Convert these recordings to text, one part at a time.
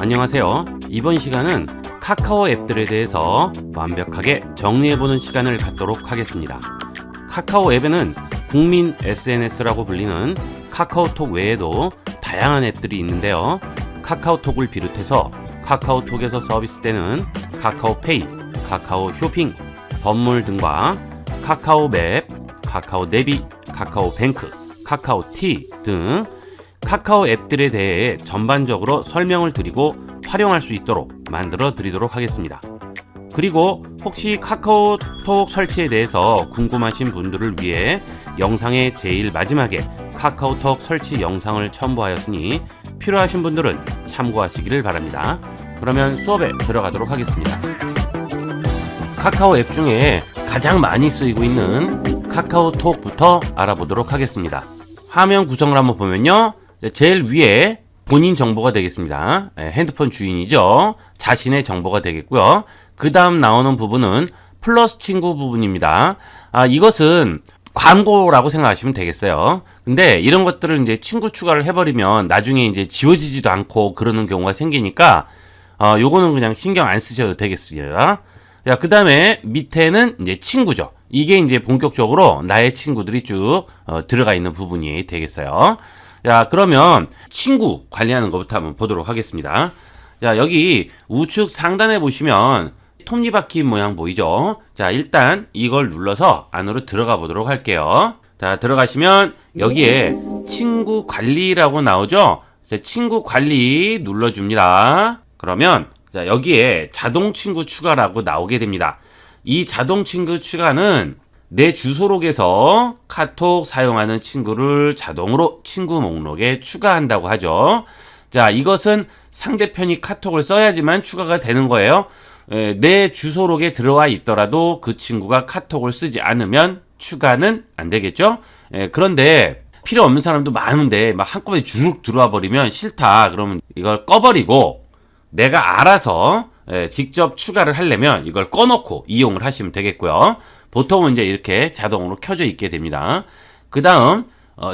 안녕하세요. 이번 시간은 카카오 앱들에 대해서 완벽하게 정리해보는 시간을 갖도록 하겠습니다. 카카오 앱에는 국민 SNS라고 불리는 카카오톡 외에도 다양한 앱들이 있는데요. 카카오톡을 비롯해서 카카오톡에서 서비스되는 카카오페이, 카카오 쇼핑, 선물 등과 카카오맵, 카카오네비, 카카오뱅크, 카카오티 등 카카오 앱들에 대해 전반적으로 설명을 드리고 활용할 수 있도록 만들어 드리도록 하겠습니다. 그리고 혹시 카카오톡 설치에 대해서 궁금하신 분들을 위해 영상의 제일 마지막에 카카오톡 설치 영상을 첨부하였으니 필요하신 분들은 참고하시기를 바랍니다. 그러면 수업에 들어가도록 하겠습니다. 카카오 앱 중에 가장 많이 쓰이고 있는 카카오톡부터 알아보도록 하겠습니다. 화면 구성을 한번 보면요, 제일 위에 본인 정보가 되겠습니다. 핸드폰 주인이죠. 자신의 정보가 되겠고요. 그 다음 나오는 부분은 플러스 친구 부분입니다. 이것은 광고라고 생각하시면 되겠어요. 근데 이런 것들을 이제 친구 추가를 해버리면 나중에 이제 지워지지도 않고 그러는 경우가 생기니까 요거는 그냥 신경 안 쓰셔도 되겠습니다. 자, 그 다음에 밑에는 이제 친구죠. 이게 이제 본격적으로 나의 친구들이 쭉 들어가 있는 부분이 되겠어요. 자, 그러면 친구 관리하는 것부터 한번 보도록 하겠습니다. 자, 여기 우측 상단에 보시면 톱니바퀴 모양 보이죠? 자, 일단 이걸 눌러서 안으로 들어가 보도록 할게요. 자, 들어가시면 여기에 친구 관리라고 나오죠? 자, 친구 관리 눌러줍니다. 그러면 자, 여기에 자동 친구 추가라고 나오게 됩니다. 이 자동 친구 추가는 내 주소록에서 카톡 사용하는 친구를 자동으로 친구 목록에 추가한다고 하죠. 자, 이것은 상대편이 카톡을 써야지만 추가가 되는 거예요. 내 주소록에 들어와 있더라도 그 친구가 카톡을 쓰지 않으면 추가는 안 되겠죠. 그런데 필요 없는 사람도 많은데 막 한꺼번에 쭉 들어와 버리면 싫다. 그러면 이걸 꺼버리고 내가 알아서 직접 추가를 하려면 이걸 꺼놓고 이용을 하시면 되겠고요. 보통은 이제 이렇게 자동으로 켜져 있게 됩니다. 그 다음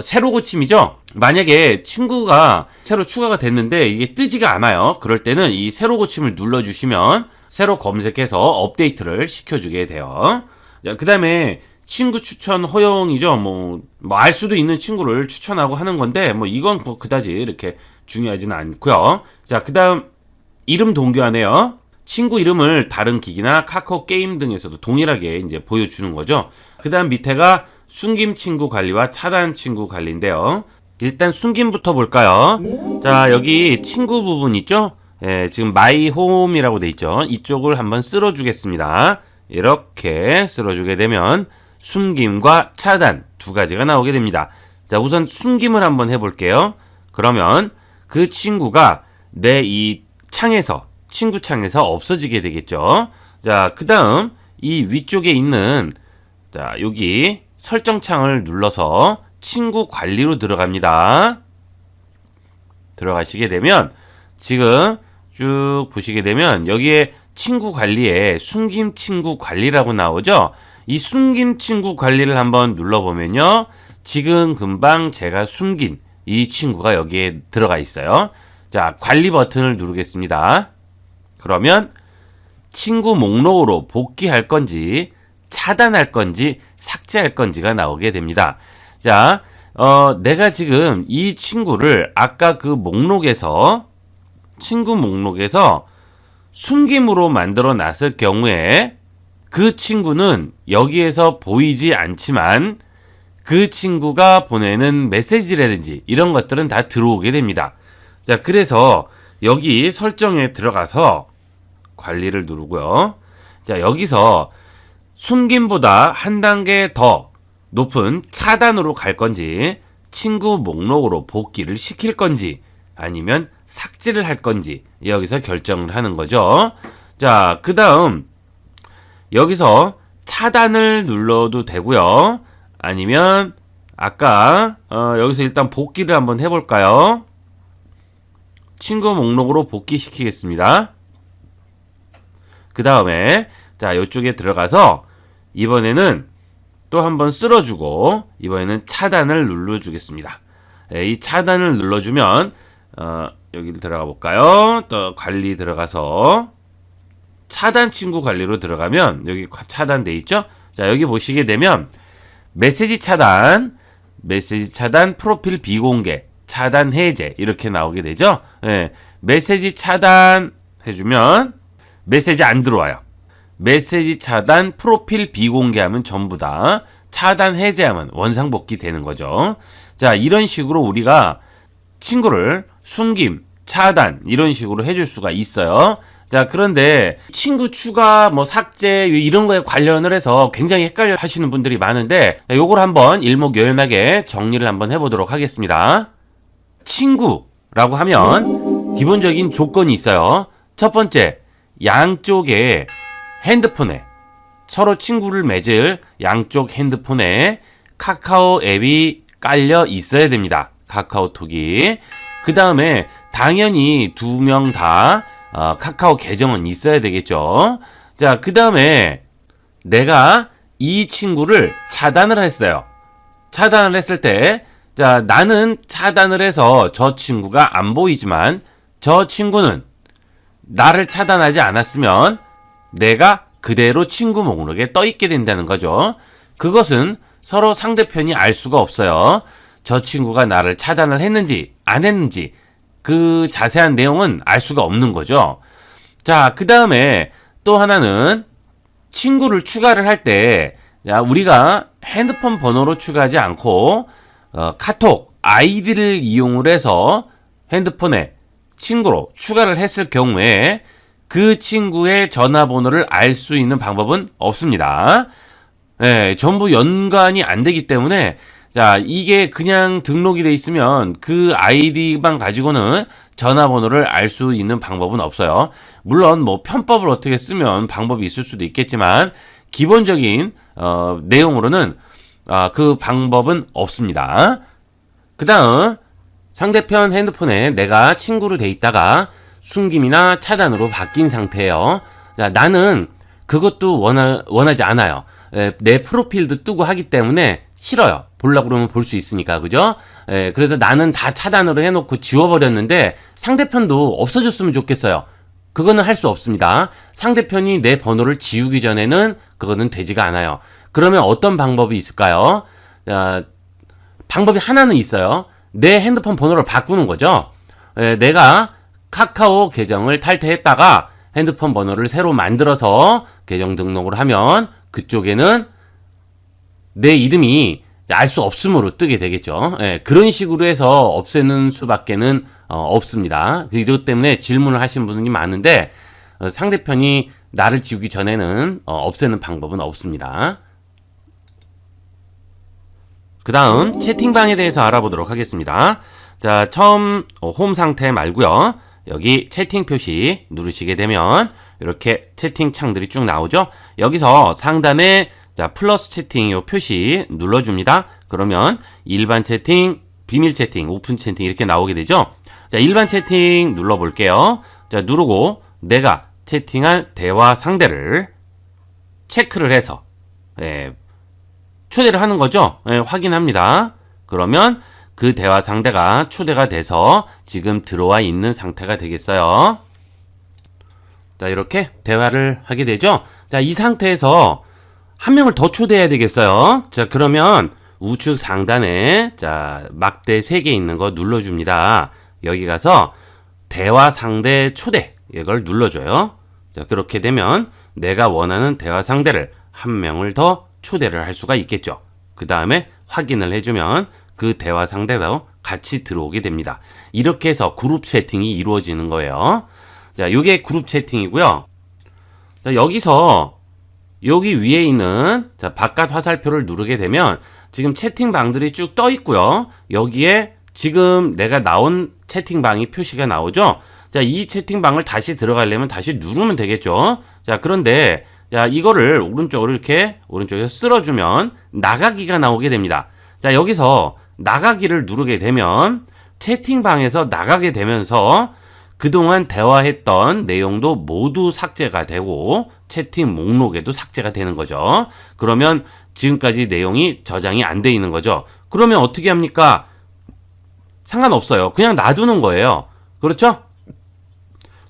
새로 고침이죠. 만약에 친구가 새로 추가가 됐는데 이게 뜨지가 않아요. 그럴 때는 이 새로 고침을 눌러주시면 새로 검색해서 업데이트를 시켜주게 돼요. 그 다음에 친구 추천 허용이죠. 뭐 알 수도 있는 친구를 추천하고 하는 건데 뭐 이건 뭐 그다지 이렇게 중요하지는 않고요. 자, 그 다음 이름 동교하네요. 친구 이름을 다른 기기나 카카오 게임 등에서도 동일하게 이제 보여주는 거죠. 그 다음 밑에가 숨김 친구 관리와 차단 친구 관리인데요. 일단 숨김부터 볼까요? 자, 여기 친구 부분 있죠? 지금 마이 홈이라고 돼 있죠. 이쪽을 한번 쓸어주겠습니다. 이렇게 쓸어주게 되면 숨김과 차단 두 가지가 나오게 됩니다. 자, 우선 숨김을 한번 해볼게요. 그러면 그 친구가 내 이 창에서 친구 창에서 없어지게 되겠죠. 자, 그 다음 이 위쪽에 있는 자, 여기 설정 창을 눌러서 친구 관리로 들어갑니다. 들어가시게 되면 지금 쭉 보시게 되면 여기에 친구 관리에 숨김 친구 관리라고 나오죠. 이 숨김 친구 관리를 한번 눌러보면요, 지금 금방 제가 숨긴 이 친구가 여기에 들어가 있어요. 자, 관리 버튼을 누르겠습니다. 그러면 친구 목록으로 복귀할 건지 차단할 건지 삭제할 건지가 나오게 됩니다. 자, 내가 지금 이 친구를 아까 그 목록에서 친구 목록에서 숨김으로 만들어 놨을 경우에 그 친구는 여기에서 보이지 않지만 그 친구가 보내는 메시지라든지 이런 것들은 다 들어오게 됩니다. 자, 그래서 여기 설정에 들어가서 관리를 누르고요. 자, 여기서 숨김보다 한 단계 더 높은 차단으로 갈 건지 친구 목록으로 복귀를 시킬 건지 아니면 삭제를 할 건지 여기서 결정을 하는 거죠. 자, 그 다음 여기서 차단을 눌러도 되고요. 아니면 아까 여기서 일단 복귀를 한번 해볼까요? 친구 목록으로 복귀시키겠습니다. 그 다음에 자, 이쪽에 들어가서 이번에는 또 한번 쓸어주고 이번에는 차단을 눌러주겠습니다. 이 차단을 눌러주면 여기를 들어가 볼까요? 또 관리 들어가서 차단 친구 관리로 들어가면 여기 차단돼 있죠? 자, 여기 보시게 되면 메시지 차단, 프로필 비공개, 차단 해제 이렇게 나오게 되죠? 예, 메시지 차단 해주면 메시지 안 들어와요. 메시지 차단, 프로필 비공개하면 전부 다 차단 해제하면 원상복귀 되는 거죠. 자, 이런 식으로 우리가 친구를 숨김, 차단 이런 식으로 해줄 수가 있어요. 자, 그런데 친구 추가, 뭐 삭제 이런 거에 관련을 해서 굉장히 헷갈려 하시는 분들이 많은데 요걸 한번 일목요연하게 정리를 한번 해보도록 하겠습니다. 친구라고 하면 기본적인 조건이 있어요. 첫 번째, 양쪽에 핸드폰에 서로 친구를 맺을 양쪽 핸드폰에 카카오 앱이 깔려 있어야 됩니다. 카카오톡이. 그 다음에 당연히 두 명 다 카카오 계정은 있어야 되겠죠. 자, 그 다음에 내가 이 친구를 차단을 했어요. 차단을 했을 때, 자, 나는 차단을 해서 저 친구가 안 보이지만 저 친구는 나를 차단하지 않았으면 내가 그대로 친구 목록에 떠 있게 된다는 거죠. 그것은 서로 상대편이 알 수가 없어요. 저 친구가 나를 차단을 했는지 안 했는지 그 자세한 내용은 알 수가 없는 거죠. 자, 그 다음에 또 하나는 친구를 추가를 할 때 우리가 핸드폰 번호로 추가하지 않고 카톡 아이디를 이용을 해서 핸드폰에 친구로 추가를 했을 경우에 그 친구의 전화번호를 알 수 있는 방법은 없습니다. 네, 전부 연관이 안 되기 때문에 자, 이게 그냥 등록이 돼 있으면 그 아이디만 가지고는 전화번호를 알 수 있는 방법은 없어요. 물론 뭐 편법을 어떻게 쓰면 방법이 있을 수도 있겠지만 기본적인 내용으로는 그 방법은 없습니다. 그 다음 상대편 핸드폰에 내가 친구로 돼 있다가 숨김이나 차단으로 바뀐 상태예요. 자, 나는 그것도 원하지 않아요. 내 프로필도 뜨고 하기 때문에 싫어요. 보려고 그러면 볼 수 있으니까, 그죠? 그래서 나는 다 차단으로 해놓고 지워버렸는데 상대편도 없어졌으면 좋겠어요. 그거는 할 수 없습니다. 상대편이 내 번호를 지우기 전에는 그거는 되지가 않아요. 그러면 어떤 방법이 있을까요? 방법이 하나는 있어요. 내 핸드폰 번호를 바꾸는 거죠. 내가 카카오 계정을 탈퇴했다가 핸드폰 번호를 새로 만들어서 계정 등록을 하면 그쪽에는 내 이름이 알 수 없음으로 뜨게 되겠죠. 그런 식으로 해서 없애는 수밖에는 없습니다. 이것 때문에 질문을 하시는 분이 많은데 상대편이 나를 지우기 전에는 없애는 방법은 없습니다. 그 다음 채팅방에 대해서 알아보도록 하겠습니다. 자, 처음 홈 상태 말고요. 여기 채팅 표시 누르시게 되면 이렇게 채팅 창들이 쭉 나오죠. 여기서 상단에 자, 플러스 채팅 요 표시 눌러줍니다. 그러면 일반 채팅, 비밀 채팅, 오픈 채팅 이렇게 나오게 되죠. 자, 일반 채팅 눌러볼게요. 자, 누르고 내가 채팅할 대화 상대를 체크를 해서 초대를 하는 거죠. 확인합니다. 그러면 그 대화 상대가 초대가 돼서 지금 들어와 있는 상태가 되겠어요. 자, 이렇게 대화를 하게 되죠. 자, 이 상태에서 한 명을 더 초대해야 되겠어요. 자, 그러면 우측 상단에 자, 막대 3개 있는 거 눌러줍니다. 여기 가서 대화 상대 초대 이걸 눌러줘요. 자, 그렇게 되면 내가 원하는 대화 상대를 한 명을 더 초대를 할 수가 있겠죠. 그 다음에 확인을 해주면 그 대화 상대도 같이 들어오게 됩니다. 이렇게 해서 그룹 채팅이 이루어지는 거예요. 자, 요게 그룹 채팅이고요. 자, 여기서 여기 위에 있는 자, 바깥 화살표를 누르게 되면 지금 채팅방들이 쭉 떠 있고요. 여기에 지금 내가 나온 채팅방이 표시가 나오죠. 자, 이 채팅방을 다시 들어가려면 다시 누르면 되겠죠. 자, 그런데 자, 이거를 오른쪽으로 이렇게 오른쪽에서 쓸어주면 나가기가 나오게 됩니다. 자, 여기서 나가기를 누르게 되면 채팅방에서 나가게 되면서 그동안 대화했던 내용도 모두 삭제가 되고 채팅 목록에도 삭제가 되는 거죠. 그러면 지금까지 내용이 저장이 안 돼 있는 거죠. 그러면 어떻게 합니까? 상관없어요. 그냥 놔두는 거예요. 그렇죠?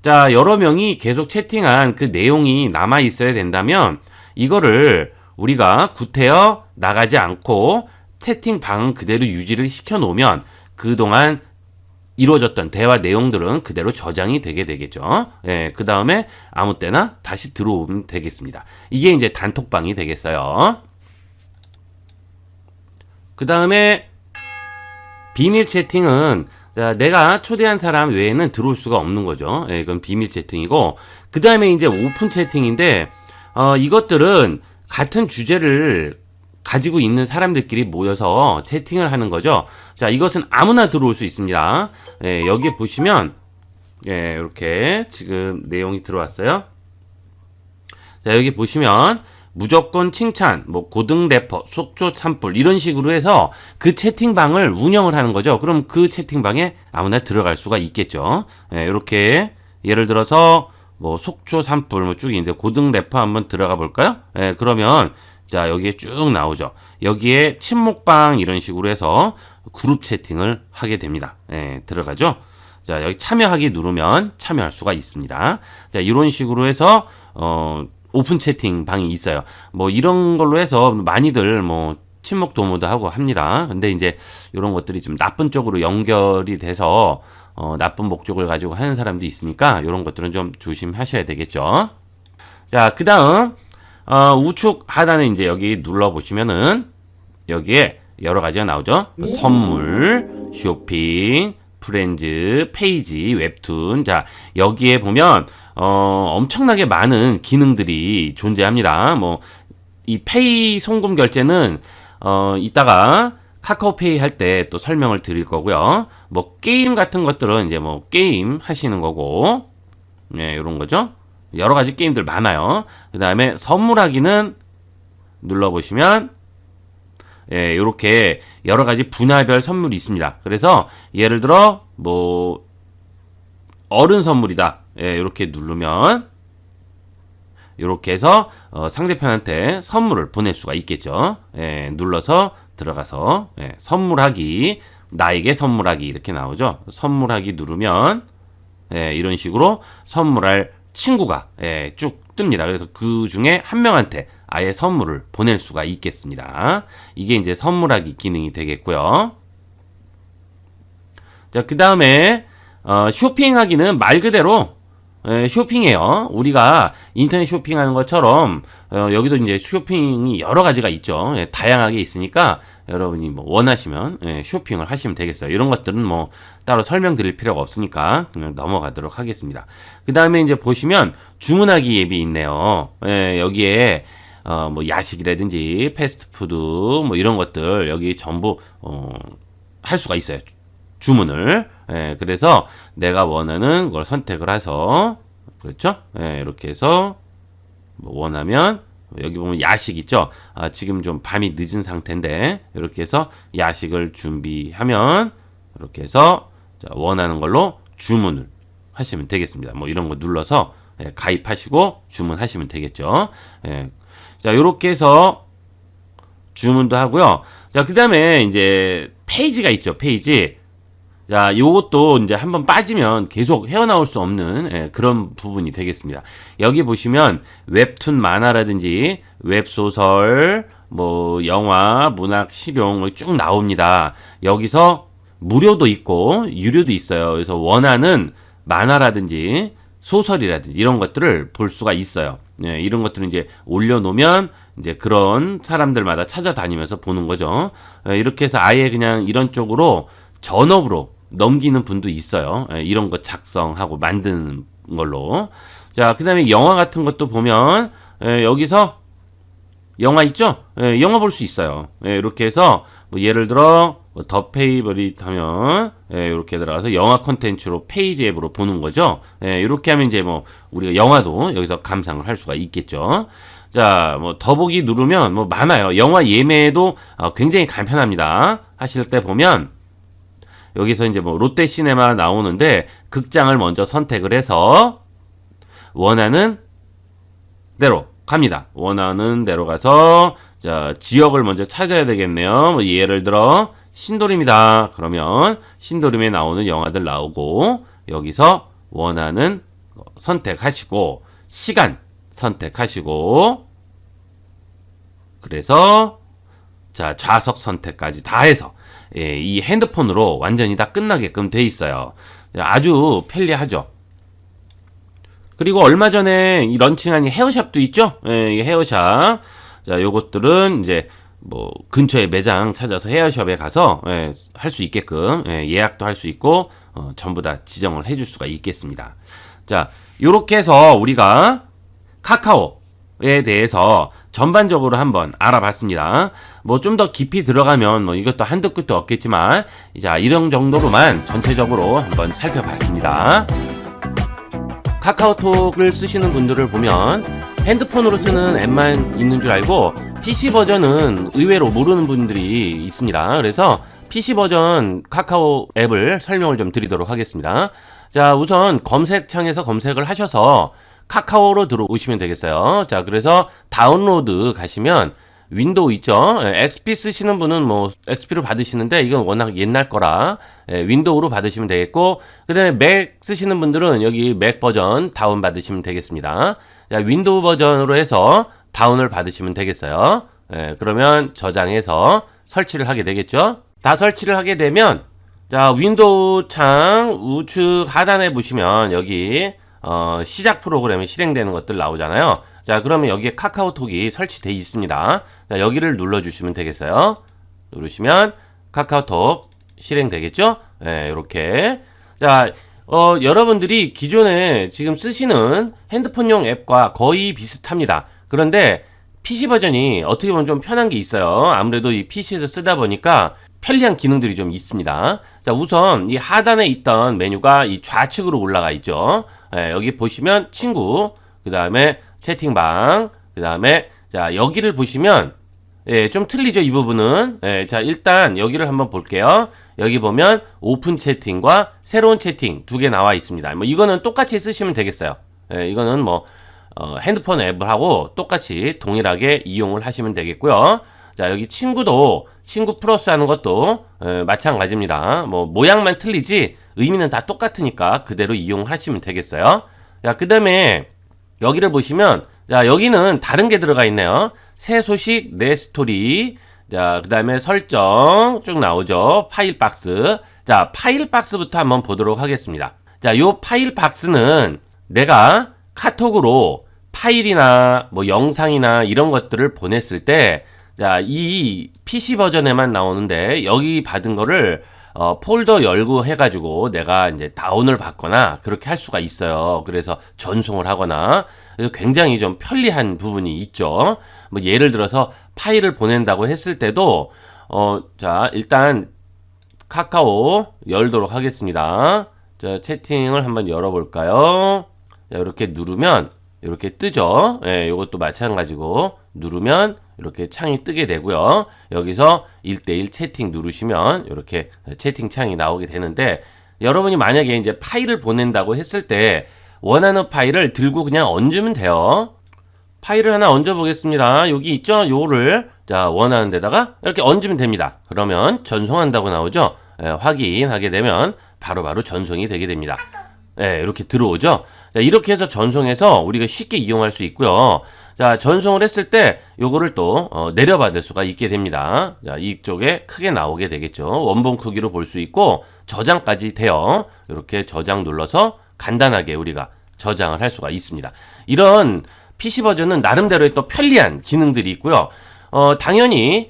자, 여러 명이 계속 채팅한 그 내용이 남아 있어야 된다면 이거를 우리가 구태여 나가지 않고 채팅방 그대로 유지를 시켜 놓으면 그동안 이루어졌던 대화 내용들은 그대로 저장이 되게 되겠죠. 예, 그 다음에 아무 때나 다시 들어오면 되겠습니다. 이게 이제 단톡방이 되겠어요. 그 다음에 비밀 채팅은 내가 초대한 사람 외에는 들어올 수가 없는 거죠. 예, 이건 비밀 채팅이고, 그 다음에 이제 오픈 채팅인데, 이것들은 같은 주제를 가지고 있는 사람들끼리 모여서 채팅을 하는 거죠. 자, 이것은 아무나 들어올 수 있습니다. 예, 여기에 보시면, 예, 이렇게 지금 내용이 들어왔어요. 자, 여기 보시면, 무조건 칭찬, 뭐 고등 래퍼, 속초 산불 이런 식으로 해서 그 채팅방을 운영을 하는 거죠. 그럼 그 채팅방에 아무나 들어갈 수가 있겠죠. 예, 이렇게 예를 들어서 뭐 속초 산불 뭐 쭉 있는데 고등 래퍼 한번 들어가 볼까요? 예, 그러면 자, 여기에 쭉 나오죠. 여기에 친목방 이런 식으로 해서 그룹 채팅을 하게 됩니다. 예, 들어가죠. 자, 여기 참여하기 누르면 참여할 수가 있습니다. 자, 이런 식으로 해서 오픈 채팅 방이 있어요. 뭐 이런 걸로 해서 많이들 뭐 친목 도모도 하고 합니다. 근데 이제 이런 것들이 좀 나쁜 쪽으로 연결이 돼서 나쁜 목적을 가지고 하는 사람도 있으니까 이런 것들은 좀 조심하셔야 되겠죠. 자, 그다음 우측 하단에 이제 여기 눌러 보시면은 여기에 여러 가지가 나오죠. 선물, 쇼핑, 프렌즈, 페이지, 웹툰. 자, 여기에 보면 엄청나게 많은 기능들이 존재합니다. 뭐 이 페이 송금 결제는 이따가 카카오페이 할 때 또 설명을 드릴 거고요. 뭐 게임 같은 것들은 이제 뭐 게임 하시는 거고, 네, 이런 거죠. 여러 가지 게임들 많아요. 그 다음에 선물하기는 눌러보시면 예, 요렇게 여러 가지 분야별 선물이 있습니다. 그래서 예를 들어 뭐 어른 선물이다. 예, 요렇게 누르면 요렇게 해서 상대편한테 선물을 보낼 수가 있겠죠. 예, 눌러서 들어가서 예, 선물하기, 나에게 선물하기 이렇게 나오죠. 선물하기 누르면 예, 이런 식으로 선물할 친구가 예, 쭉 뜹니다. 그래서 그 중에 한 명한테 아예 선물을 보낼 수가 있겠습니다. 이게 이제 선물하기 기능이 되겠고요. 자, 그 다음에 쇼핑하기는 말 그대로 쇼핑이에요. 우리가 인터넷 쇼핑하는 것처럼 여기도 이제 쇼핑이 여러 가지가 있죠. 예, 다양하게 있으니까 여러분이 뭐 원하시면 예, 쇼핑을 하시면 되겠어요. 이런 것들은 뭐 따로 설명드릴 필요가 없으니까 그냥 넘어가도록 하겠습니다. 그 다음에 이제 보시면 주문하기 앱이 있네요. 예, 여기에 뭐 야식이라든지 패스트푸드 뭐 이런 것들 여기 전부 할 수가 있어요. 주문을. 예, 그래서 내가 원하는 걸 선택을 해서 그렇죠? 예, 이렇게 해서 뭐 원하면 여기 보면 야식 있죠? 지금 좀 밤이 늦은 상태인데 이렇게 해서 야식을 준비하면 이렇게 해서 자, 원하는 걸로 주문을 하시면 되겠습니다. 뭐 이런 거 눌러서 예, 가입하시고 주문하시면 되겠죠. 예. 자, 이렇게 해서 주문도 하고요. 자, 그 다음에 이제 페이지가 있죠. 페이지. 자, 요것도 이제 한번 빠지면 계속 헤어나올 수 없는 예, 그런 부분이 되겠습니다. 여기 보시면 웹툰 만화라든지 웹소설, 뭐 영화, 문학, 실용 쭉 나옵니다. 여기서 무료도 있고 유료도 있어요. 그래서 원하는 만화라든지 소설이라든지 이런 것들을 볼 수가 있어요. 예, 이런 것들은 이제 올려놓으면 이제 그런 사람들마다 찾아다니면서 보는 거죠. 예, 이렇게 해서 아예 그냥 이런 쪽으로 전업으로 넘기는 분도 있어요. 예, 이런 거 작성하고 만드는 걸로. 자, 그 다음에 영화 같은 것도 보면 예, 여기서 영화 있죠? 예, 영화 볼 수 있어요. 예, 이렇게 해서 뭐 예를 들어 더 페이버릿 하면 예, 이렇게 들어가서 영화 콘텐츠로 페이지 앱으로 보는 거죠. 예, 이렇게 하면 이제 뭐 우리가 영화도 여기서 감상을 할 수가 있겠죠. 자, 뭐 더보기 누르면 뭐 많아요. 영화 예매도 굉장히 간편합니다. 하실 때 보면 여기서 이제 뭐 롯데시네마 나오는데 극장을 먼저 선택을 해서 원하는 대로 갑니다. 원하는 대로 가서 자, 지역을 먼저 찾아야 되겠네요. 뭐 예를 들어 신도림이다. 그러면 신도림에 나오는 영화들 나오고 여기서 원하는 선택하시고 시간 선택하시고 그래서 자 좌석 선택까지 다 해서 이 핸드폰으로 완전히 다 끝나게끔 돼 있어요. 아주 편리하죠. 그리고 얼마 전에 이 런칭한 헤어샵도 있죠. 이 헤어샵. 자, 요것들은 이제 뭐 근처에 매장 찾아서 헤어샵에 가서 할 수 있게끔 예약도 할 수 있고 전부 다 지정을 해줄 수가 있겠습니다. 자, 요렇게 해서 우리가 카카오에 대해서 전반적으로 한번 알아봤습니다. 뭐 좀 더 깊이 들어가면 뭐 이것도 한도 끝도 없겠지만 자, 이런 정도로만 전체적으로 한번 살펴봤습니다. 카카오톡을 쓰시는 분들을 보면 핸드폰으로 쓰는 앱만 있는 줄 알고 PC 버전은 의외로 모르는 분들이 있습니다. 그래서 PC 버전 카카오 앱을 설명을 좀 드리도록 하겠습니다. 자, 우선 검색창에서 검색을 하셔서 카카오로 들어오시면 되겠어요. 자, 그래서 다운로드 가시면 윈도우 있죠. XP 쓰시는 분은 뭐 XP로 받으시는데 이건 워낙 옛날 거라 윈도우로 받으시면 되겠고, 그 다음에 맥 쓰시는 분들은 여기 맥 버전 다운 받으시면 되겠습니다. 자, 윈도우 버전으로 해서 다운을 받으시면 되겠어요. 그러면 저장해서 설치를 하게 되겠죠. 다 설치를 하게 되면 자, 윈도우 창 우측 하단에 보시면 여기 시작 프로그램이 실행되는 것들 나오잖아요. 자, 그러면 여기에 카카오톡이 설치되어 있습니다. 자, 여기를 눌러주시면 되겠어요. 누르시면 카카오톡 실행되겠죠? 이렇게. 자, 여러분들이 기존에 지금 쓰시는 핸드폰용 앱과 거의 비슷합니다. 그런데 PC 버전이 어떻게 보면 좀 편한 게 있어요. 아무래도 이 PC에서 쓰다 보니까 편리한 기능들이 좀 있습니다. 자, 우선 이 하단에 있던 메뉴가 이 좌측으로 올라가 있죠. 여기 보시면 친구, 그 다음에 채팅방, 그 다음에 자, 여기를 보시면 좀 틀리죠, 이 부분은. 자, 일단 여기를 한번 볼게요. 여기 보면 오픈 채팅과 새로운 채팅 두 개 나와 있습니다. 뭐 이거는 똑같이 쓰시면 되겠어요. 이거는 뭐 핸드폰 앱하고 똑같이 동일하게 이용을 하시면 되겠고요. 자, 여기 친구도 친구 플러스 하는 것도 마찬가지입니다. 뭐 모양만 틀리지 의미는 다 똑같으니까 그대로 이용하시면 되겠어요. 자, 그 다음에 여기를 보시면 자, 여기는 다른 게 들어가 있네요. 새 소식, 내 스토리. 자, 그 다음에 설정 쭉 나오죠. 파일 박스. 자, 파일 박스부터 한번 보도록 하겠습니다. 자, 요 파일 박스는 내가 카톡으로 파일이나 뭐 영상이나 이런 것들을 보냈을 때 자, 이 PC 버전에만 나오는데 여기 받은 거를 폴더 열고 해가지고 내가 이제 다운을 받거나 그렇게 할 수가 있어요. 그래서 전송을 하거나 그래서 굉장히 좀 편리한 부분이 있죠. 뭐 예를 들어서 파일을 보낸다고 했을 때도 자, 일단 카카오 열도록 하겠습니다. 자, 채팅을 한번 열어볼까요? 자, 이렇게 누르면 이렇게 뜨죠. 이것도 마찬가지고 누르면 이렇게 창이 뜨게 되고요. 여기서 1대1 채팅 누르시면 이렇게 채팅 창이 나오게 되는데, 여러분이 만약에 이제 파일을 보낸다고 했을 때 원하는 파일을 들고 그냥 얹으면 돼요. 파일을 하나 얹어 보겠습니다. 여기 있죠? 요거를 자, 원하는 데다가 이렇게 얹으면 됩니다. 그러면 전송한다고 나오죠? 확인하게 되면 바로바로 전송이 되게 됩니다. 이렇게 들어오죠? 자, 이렇게 해서 전송해서 우리가 쉽게 이용할 수 있고요. 자, 전송을 했을 때 요거를 또 내려받을 수가 있게 됩니다. 자, 이쪽에 크게 나오게 되겠죠. 원본 크기로 볼 수 있고 저장까지 돼요. 이렇게 저장 눌러서 간단하게 우리가 저장을 할 수가 있습니다. 이런 PC 버전은 나름대로의 또 편리한 기능들이 있고요. 당연히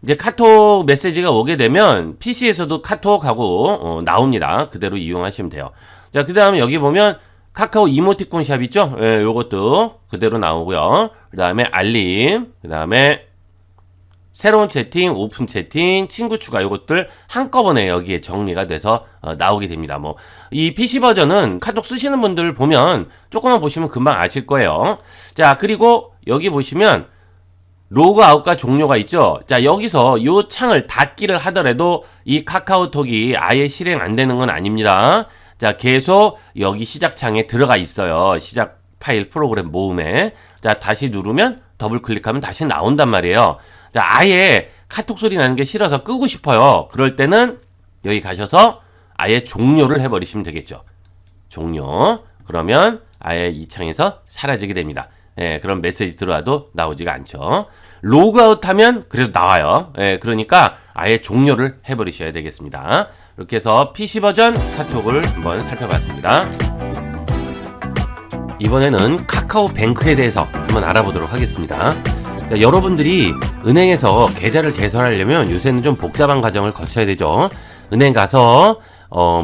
이제 카톡 메시지가 오게 되면 PC에서도 카톡하고 나옵니다. 그대로 이용하시면 돼요. 자, 그 다음에 여기 보면 카카오 이모티콘 샵 있죠? 요것도 그대로 나오고요. 그 다음에 알림, 그 다음에 새로운 채팅, 오픈 채팅, 친구 추가 요것들 한꺼번에 여기에 정리가 돼서 나오게 됩니다. 뭐 이 PC 버전은 카톡 쓰시는 분들 보면 조금만 보시면 금방 아실 거예요. 자, 그리고 여기 보시면 로그아웃과 종료가 있죠. 자, 여기서 요 창을 닫기를 하더라도 이 카카오톡이 아예 실행 안 되는 건 아닙니다. 자, 계속 여기 시작창에 들어가 있어요. 시작 파일 프로그램 모음에. 자, 다시 누르면 더블 클릭하면 다시 나온단 말이에요. 자, 아예 카톡 소리 나는 게 싫어서 끄고 싶어요. 그럴 때는 여기 가셔서 아예 종료를 해버리시면 되겠죠. 종료. 그러면 아예 이 창에서 사라지게 됩니다. 예, 그럼 메시지 들어와도 나오지가 않죠. 로그아웃 하면 그래도 나와요. 예, 그러니까 아예 종료를 해버리셔야 되겠습니다. 이렇게 해서 PC 버전 카톡을 한번 살펴봤습니다. 이번에는 카카오뱅크에 대해서 한번 알아보도록 하겠습니다. 자, 여러분들이 은행에서 계좌를 개설하려면 요새는 좀 복잡한 과정을 거쳐야 되죠. 은행 가서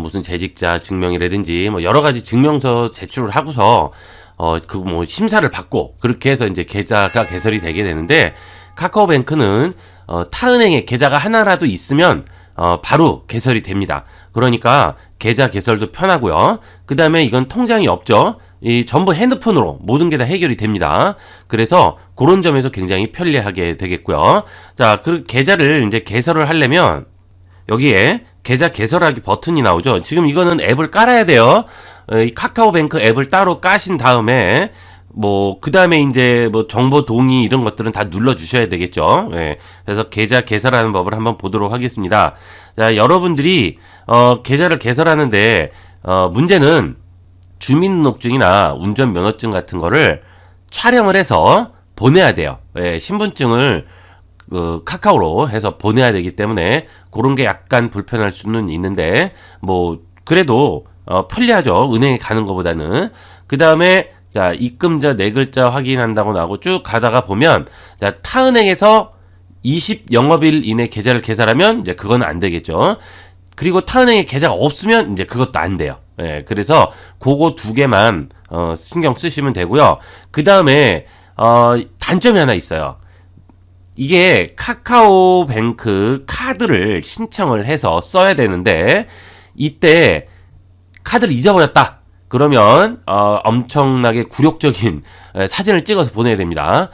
무슨 재직자 증명이라든지 뭐 여러 가지 증명서 제출을 하고서 그 뭐 심사를 받고 그렇게 해서 이제 계좌가 개설이 되게 되는데, 카카오뱅크는 타 은행에 계좌가 하나라도 있으면 바로 개설이 됩니다. 그러니까 계좌 개설도 편하고요. 그 다음에 이건 통장이 없죠. 이 전부 핸드폰으로 모든 게 다 해결이 됩니다. 그래서 그런 점에서 굉장히 편리하게 되겠고요. 자, 그 계좌를 이제 개설을 하려면 여기에 계좌 개설하기 버튼이 나오죠. 지금 이거는 앱을 깔아야 돼요. 이 카카오뱅크 앱을 따로 까신 다음에 뭐 그 다음에 이제 뭐 정보 동의 이런 것들은 다 눌러 주셔야 되겠죠. 예. 그래서 계좌 개설하는 법을 한번 보도록 하겠습니다. 자, 여러분들이 계좌를 개설하는데 문제는 주민등록증이나 운전면허증 같은 거를 촬영을 해서 보내야 돼요. 예, 신분증을 카카오로 해서 보내야 되기 때문에 그런 게 약간 불편할 수는 있는데, 뭐 그래도 편리하죠. 은행에 가는 것보다는. 그 다음에 자, 입금자 네 글자 확인한다고 나오고 쭉 가다가 보면, 자, 타은행에서 20영업일 이내 계좌를 개설하면 이제 그건 안 되겠죠. 그리고 타은행에 계좌가 없으면 이제 그것도 안 돼요. 예, 그래서 그거 두 개만 신경 쓰시면 되고요. 그 다음에 단점이 하나 있어요. 이게 카카오뱅크 카드를 신청을 해서 써야 되는데, 이때 카드를 잊어버렸다 그러면 엄청나게 굴욕적인 사진을 찍어서 보내야 됩니다.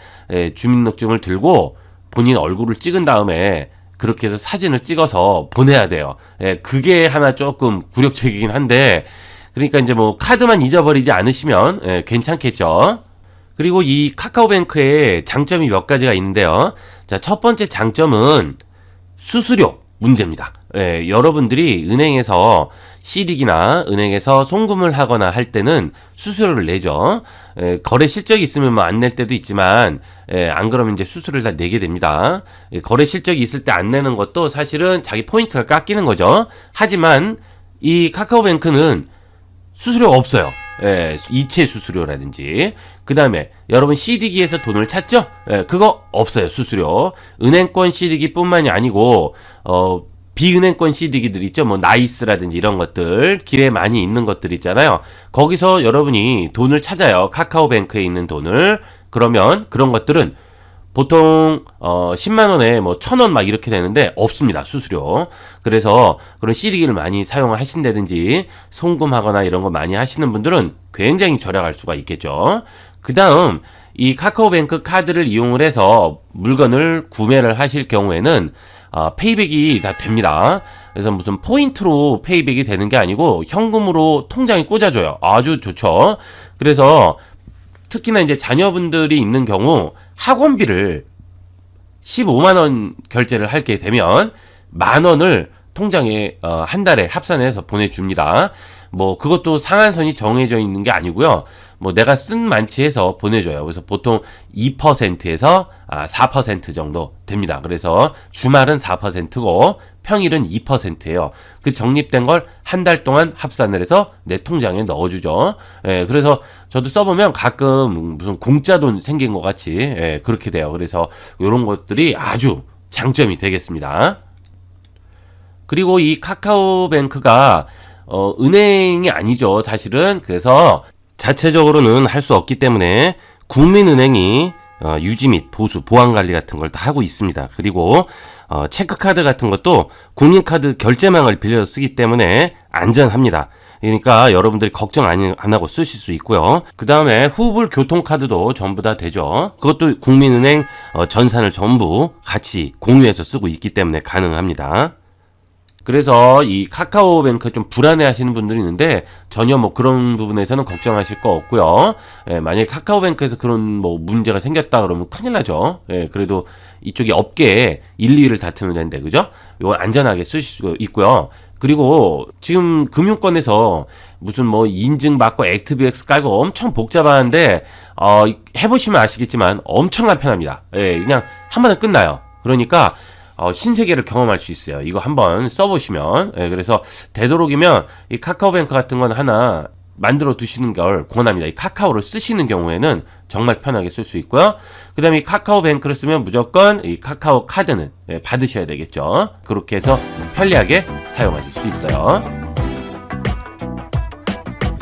주민등록증을 들고 본인 얼굴을 찍은 다음에 그렇게 해서 사진을 찍어서 보내야 돼요. 그게 하나 조금 굴욕적이긴 한데, 그러니까 이제 뭐 카드만 잊어버리지 않으시면 괜찮겠죠. 그리고 이 카카오뱅크의 장점이 몇 가지가 있는데요. 자, 첫 번째 장점은 수수료 문제입니다. 여러분들이 은행에서 CD기나 은행에서 송금을 하거나 할 때는 수수료를 내죠. 거래 실적이 있으면 뭐 안 낼 때도 있지만, 안 그러면 이제 수수료를 다 내게 됩니다. 거래 실적이 있을 때 안 내는 것도 사실은 자기 포인트가 깎이는 거죠. 하지만 이 카카오뱅크는 수수료가 없어요. 이체 수수료라든지. 그 다음에 여러분 CD기에서 돈을 찾죠? 그거 없어요, 수수료. 은행권 CD기 뿐만이 아니고 비은행권 CD기들 있죠? 뭐 나이스라든지 이런 것들, 길에 많이 있는 것들 있잖아요. 거기서 여러분이 돈을 찾아요. 카카오뱅크에 있는 돈을. 그러면 그런 것들은 보통 10만원에 뭐 1,000원 막 이렇게 되는데 없습니다, 수수료. 그래서 그런 CD기를 많이 사용하신다든지 송금하거나 이런 거 많이 하시는 분들은 굉장히 절약할 수가 있겠죠. 그 다음 이 카카오뱅크 카드를 이용을 해서 물건을 구매를 하실 경우에는 페이백이 다 됩니다. 그래서 무슨 포인트로 페이백이 되는 게 아니고 현금으로 통장에 꽂아줘요. 아주 좋죠. 그래서 특히나 이제 자녀분들이 있는 경우 학원비를 15만원 결제를 하게 되면 만원을 통장에 한 달에 합산해서 보내줍니다. 뭐 그것도 상한선이 정해져 있는 게 아니고요. 뭐 내가 쓴 만치해서 보내줘요. 그래서 보통 2%에서 4% 정도 됩니다. 그래서 주말은 4%고 평일은 2%예요. 그 적립된 걸 한 달 동안 합산을 해서 내 통장에 넣어주죠. 그래서 저도 써보면 가끔 무슨 공짜 돈 생긴 것 같이 그렇게 돼요. 그래서 이런 것들이 아주 장점이 되겠습니다. 그리고 이 카카오뱅크가 은행이 아니죠, 사실은. 그래서 자체적으로는 할 수 없기 때문에 국민은행이 유지 및 보수, 보안관리 같은 걸 다 하고 있습니다. 그리고 체크카드 같은 것도 국민카드 결제망을 빌려서 쓰기 때문에 안전합니다. 그러니까 여러분들이 걱정 안 하고 쓰실 수 있고요. 그 다음에 후불 교통카드도 전부 다 되죠. 그것도 국민은행 전산을 전부 같이 공유해서 쓰고 있기 때문에 가능합니다. 그래서 이 카카오뱅크 좀 불안해 하시는 분들이 있는데 전혀 뭐 그런 부분에서는 걱정하실 거 없고요. 만약에 카카오뱅크에서 그런 뭐 문제가 생겼다 그러면 큰일 나죠. 그래도 이쪽이 업계에 1, 2위를 다투는 데인데, 그죠? 이거 안전하게 쓰실 수 있고요. 그리고 지금 금융권에서 무슨 뭐 인증 받고 액티브엑스 깔고 엄청 복잡한데 해보시면 아시겠지만 엄청 간편합니다. 예, 그냥 한 번에 끝나요. 그러니까 신세계를 경험할 수 있어요. 이거 한번 써보시면. 예, 그래서 되도록이면 이 카카오뱅크 같은 건 하나 만들어 두시는 걸 권합니다. 이 카카오를 쓰시는 경우에는 정말 편하게 쓸 수 있고요. 그 다음에 이 카카오뱅크를 쓰면 무조건 이 카카오 카드는 받으셔야 되겠죠. 그렇게 해서 편리하게 사용하실 수 있어요.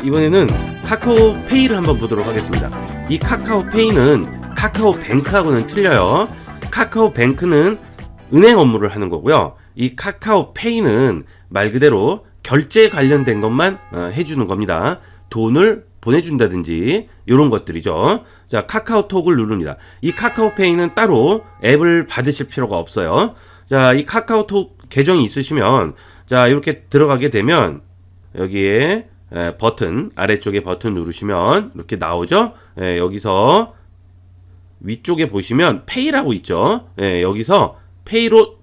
이번에는 카카오페이를 한번 보도록 하겠습니다. 이 카카오페이는 카카오뱅크하고는 틀려요. 카카오뱅크는 은행 업무를 하는 거고요. 이 카카오페이는 말 그대로 결제 관련된 것만 해주는 겁니다. 돈을 보내준다든지 이런 것들이죠. 자, 카카오톡을 누릅니다. 이 카카오페이는 따로 앱을 받으실 필요가 없어요. 자, 이 카카오톡 계정이 있으시면 자, 이렇게 들어가게 되면 여기에 버튼, 아래쪽에 버튼 누르시면 이렇게 나오죠. 여기서 위쪽에 보시면 페이라고 있죠. 여기서 페이로